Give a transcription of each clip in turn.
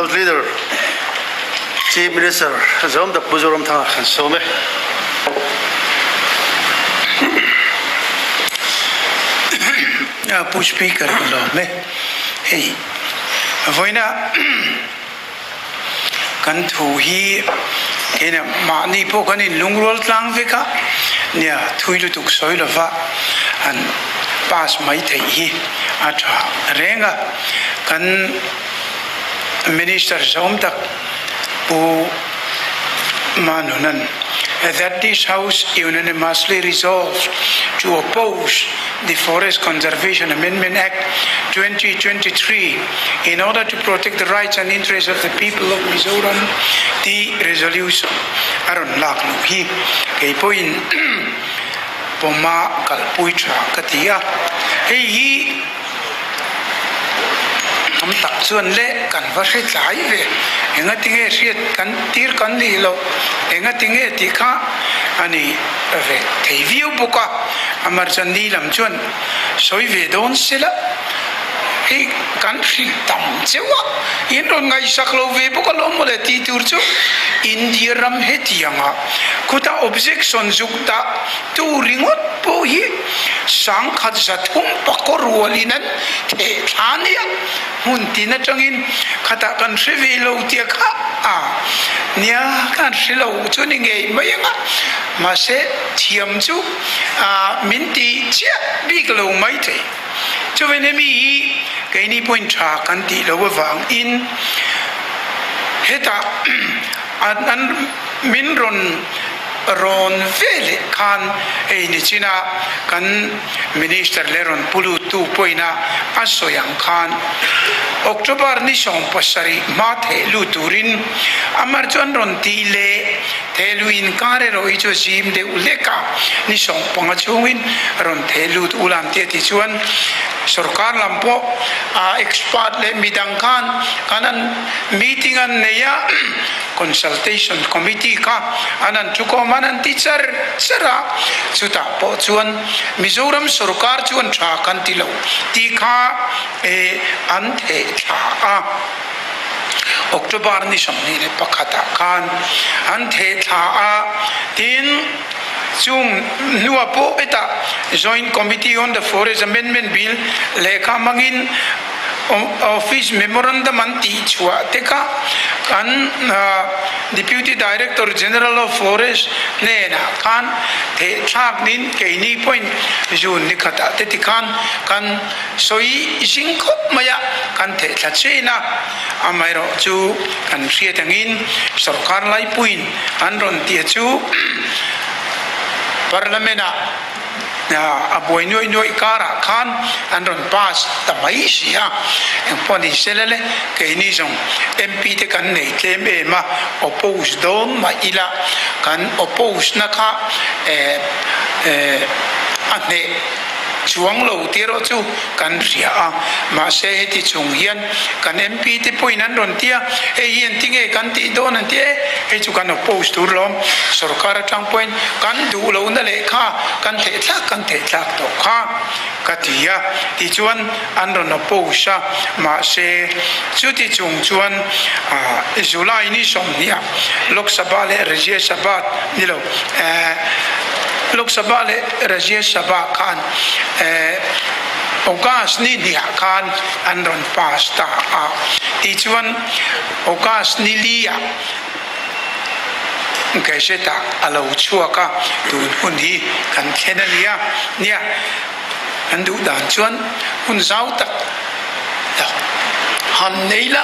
World Leader Chief Minister zeuh da Pu Duha thawh kan so me Pu Speaker lo me hey voina kan thu hi ena ma ni po kan in lungrol tlang veka nia thuilu tuk soilova an pas mai theih atra renga kan Minister zeuh tak pu manunan that this House unanimously resolves to oppose the Forest Conservation Amendment Act 2023 in order to protect the rights and interests of the people of Mizoram. The resolution aron laklu hi kay poin poma kalpuitra katia hey am tak chuan le kan va hre tlai ve enga tinge hriat kan tir kan li lo enga tinge ti kha ani ve thei viu buka amar chan ni lam chuan soi ve don sela he kan hri tam chewa in ron ngai saklo ve buka lo mole ti tur chu india ram he tianga kuta objection jukta tu ringot po hi sang khat zathum pakor walinan the thania huntina changin khata kan hrive lo tia kha nia kan hrilo chuni ngei mayanga mase thiam chu minti chia big lo mai the chu venemi kaini point tha kan ti lo wang in heta an min ron vele kan ni china kan minister leron pulu tu poina asoyang khan October ni song pasari ma thelu turin amar chon ron ti le theluin kare ro icho jim de uleka ni song pangachungin ron thelu ulam te ti chuan sarkar lampo expert le midang khan kanan meeting an neya consultation committee ka anan chuko manan teacher sara chuta po chuan Mizoram sarkar chuan tha kan ti lo ti kha an the tha October ni somni le pakhata khan an the tha tin chung nuwa po eta joint committee on the forest amendment bill lekha mangin office memorandum anti chua teka kan deputy director general of forest nena kan the thak nin keini point jun nikhata te kan kan soi jingkhop maya kan the thachena amairo chu kan hriatangin sarkar lai puin anron tia chu parliamenta aboy noi kara khan andron pass tamai sia poni selele ke ni jong mp te kan nei tleme ma oppose don ma ila kan oppose na kha ane chuang lo tiro chu kan ria ma se ti chung hian kan mp te poinan ron tia hian tinge kan ti don an te he chu kan oppose tur lom sarkar tang point kan du lo na le kha kan the thak to kha katia ti chuan an ron oppose ma se chu ti chung chuan July ni som nia lok sabha le rajya sabha ni lo Lok Sabha le Rajya Sabha khan August ni dia khan anron pasta tichuan August ni lia kaise ta alo chuaka tu hunhi kan khenania nia andu dan chuan hun zau tak han neila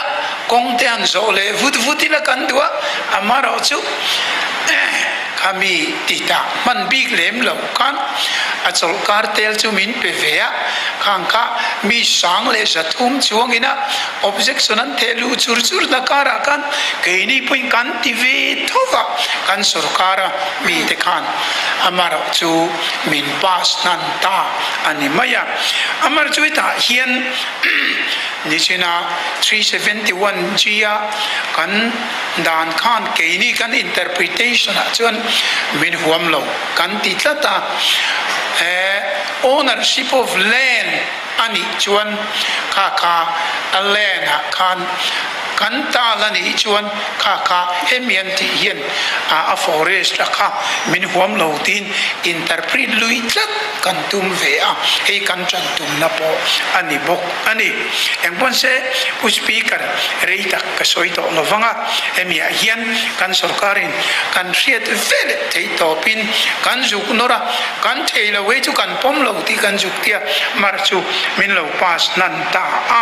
kongte an zole vutina kan dua amaro chu kami tita man big lem lo kan achol kartel chu min pe vea khangka mi sang le sathum chuangina objection an thelu chur na kara kan keini puin kan tv thova kan sarkara mi te khan amara chu min pas nan ta ani maya amar chu ta hian nishina 371 jia kan dan khan keini kan interpretation chuan min huam lo kan ti tlata ownership of land ani chuan kha a land khan kan ta la ni chuan kha hemian ti hian a forest la kha min huam lo tin interpret lui tlat kan tum ve a he kan chan tum na po ani bok ani engpon se u speaker reita ka soito lovanga emia hian kan sarkarin kan riat vele thei topin kan juk nora kan thei la we chu kan pom lo ti kan juk tia mar chu min lo pas nan ta a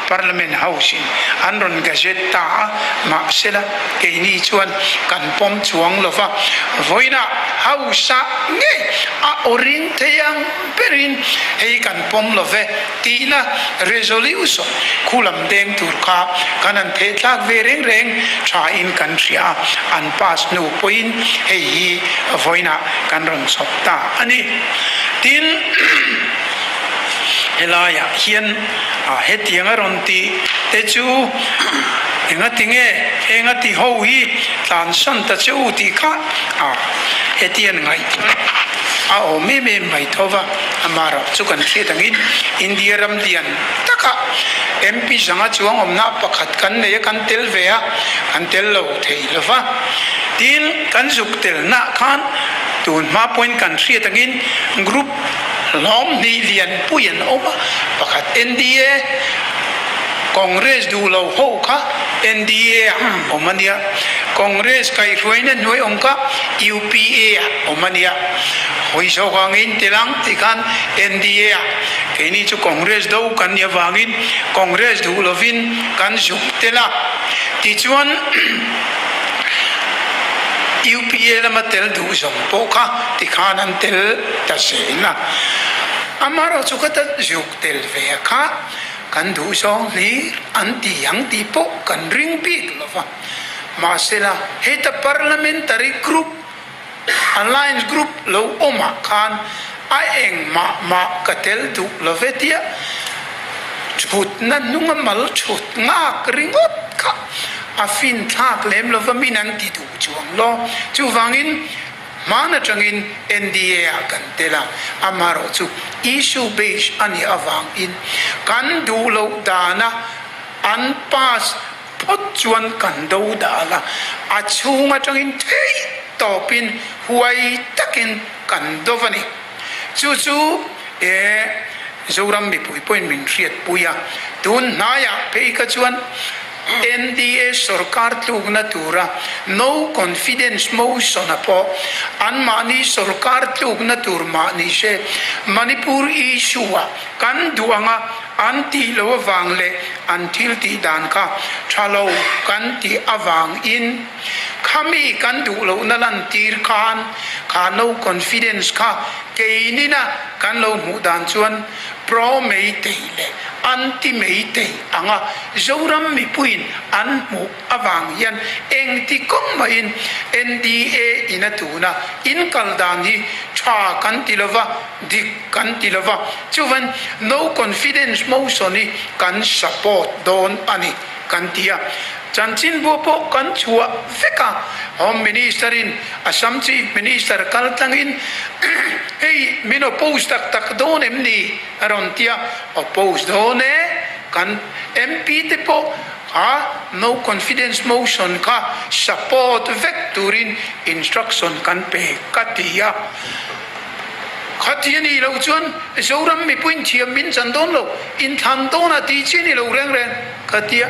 parliament housing anron gazette ta ma sela ke ni chuan kan pom chuang lova voina hausa nge a oring teyang perin hei kan pom love tina resolution kulam deng tur kha kanan the tlak ve reng reng tha in kan ria an pas nu point hei voina kan ron sopta ani tin helaya hian hetianga ron ti te chu enga ti ho hi tan san ta chu ti kha hetian ngai o me mai thova amara chu kan thri tangin india ram dian taka mp sanga chuang omna pakhat kan ne kan tel vea kan tel lo thei lova tin kan juk tel na khan tun ma point kan thri tangin group lom ni lian puyan oma pakhat nda Congress du lo ho kha NDA omania Congress kai ruina noi onka UPA omania hoi so kangin tilang tikan NDA kini chu Congress do kan ya wangin Congress du lovin kan juk tela ti chuan UPA lama tel du som po kha tikhan an tel ta seina amaro chu ka ta juk tel ve kha kan du song li anti yang ti po kan ring big lova masela heta parliamentary group alliance group lo oma khan a eng ma katel du lovetia chut nan nunga mal chut nga ringot kha afin thak lem lova minan ti du chuang lo chu wangin mana changin NDA kan tela amaro chu issue based ani awang in kan du lo dana an pass pot chuan kan do dala a chunga changin thei topin huai takin kan dovani chu zoram mi pui point min riat puya tun naya pe ka chuan NDA sarkar tlugna tura no confidence motion apo an mani sarkar tlugna tur mani se Manipur issue kan duanga anti lo wangle until ti dan ka thalo kan ti awang in khami kan du lo nalan tir khan kha no confidence kha keinina kan lo mu dan chuan pro mei teile anti mei te anga zoram mi puin an mu awang yan eng ti kom mai NDA inatuna in kaldani tha kan tilova dik kan tilova chuvan no confidence motion ni kan support don ani kan tia chanchin bopo kan chua feka home minister in assam chief minister kaltangin hey mino post tak don emni arontia oppose done kan MP te po no confidence motion ka support vectorin instruction kan pe katia khatiani lo chuan zoram mi puin thiam min chandon lo in thang dona ti chini lo reng reng katia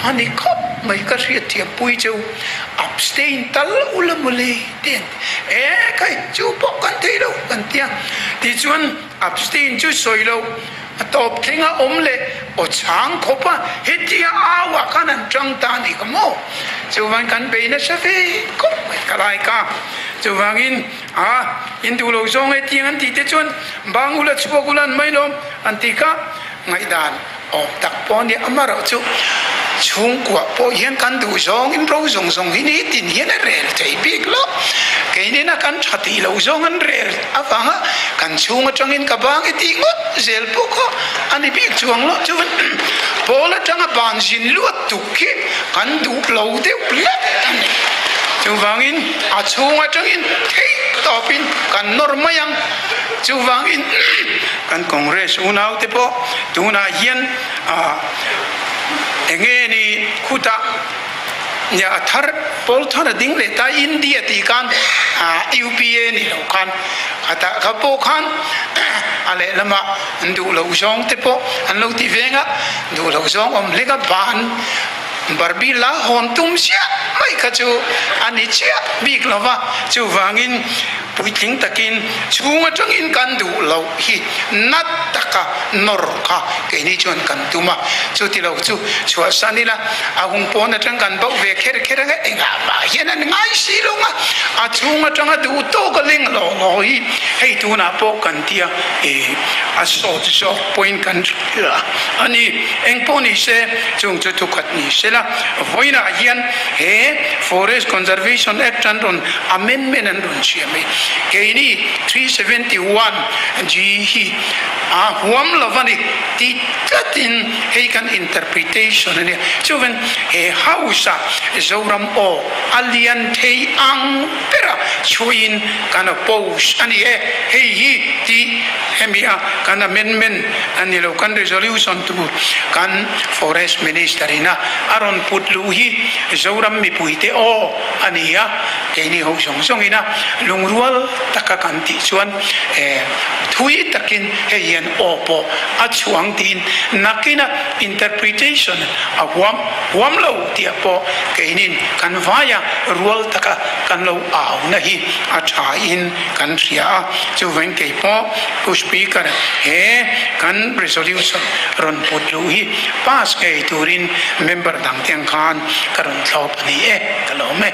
ani khop mai ka ria thiam pui cheu abstain tal ulamule ten kai chu po kan thei lo kan tia ti chuan abstain chu soi lo top thinga omle o chang khopa hetia awa kanan chang ta ni kamo chuwan kan be na safe ko kalai ka chuwangin in du lo zong e tiang an ti te chuan bangula chugulan mai lom antika ngai dan o tak pon ni amaro chu chung kwa po hian kan du zong in ro zong zong hini tin hian a rel thei big lo keini na kan thati lo zong an rel awanga kan chung atangin ka bang e ti ngot zel pu ko ani big chuang lo chuan pola tanga ban jin luat tukki kan du lo de plet ani chuwangin a chunga changin thei topin kan normayang chuwangin kan congress unau te po tuna hian ngei ni khuta ya thar pol thana ding le ta India ti kan UPA ni lo kan ata kapo kan ale lama ndu lo zong te po an lo ti venga ndu lo zong om lega ban barbi la hon tum sia mai ka chu ani chia big lova chu wangin puiting takin chunga changin kan du lo hi nat taka nor ka ke ni chon kan tuma chu ti lo chu chua sanila ahung pon atang kan bo ve kher kher ga enga ba hian an ngai si lo nga a chunga changa du to ka ling lo lo hi hei tu na po kan tia a so point kan ani eng poni se chung chu tu khat ni se voina hian he forest conservation act and on amendment and on chme keini 371 ji hi huam lovani ti katin he kan interpretation ne chuven he hausa zoram o alian thei ang pera chuin kana post ani he hi ti hemia kana amendment ani lo kan resolution tu kan forest minister ina aron putluhi zoram mi puite o ania keini ho song ina lungrual takakanti chuan thui takin heyan opo achuang tin nakina interpretation awam lo ti apo keinin kan vaya rual taka kan lo au na hi acha in kan ria chu ven ke po ku speaker he kan resolution ron putluhi pas ke turin member dang tiang khan karon thlop ni kalome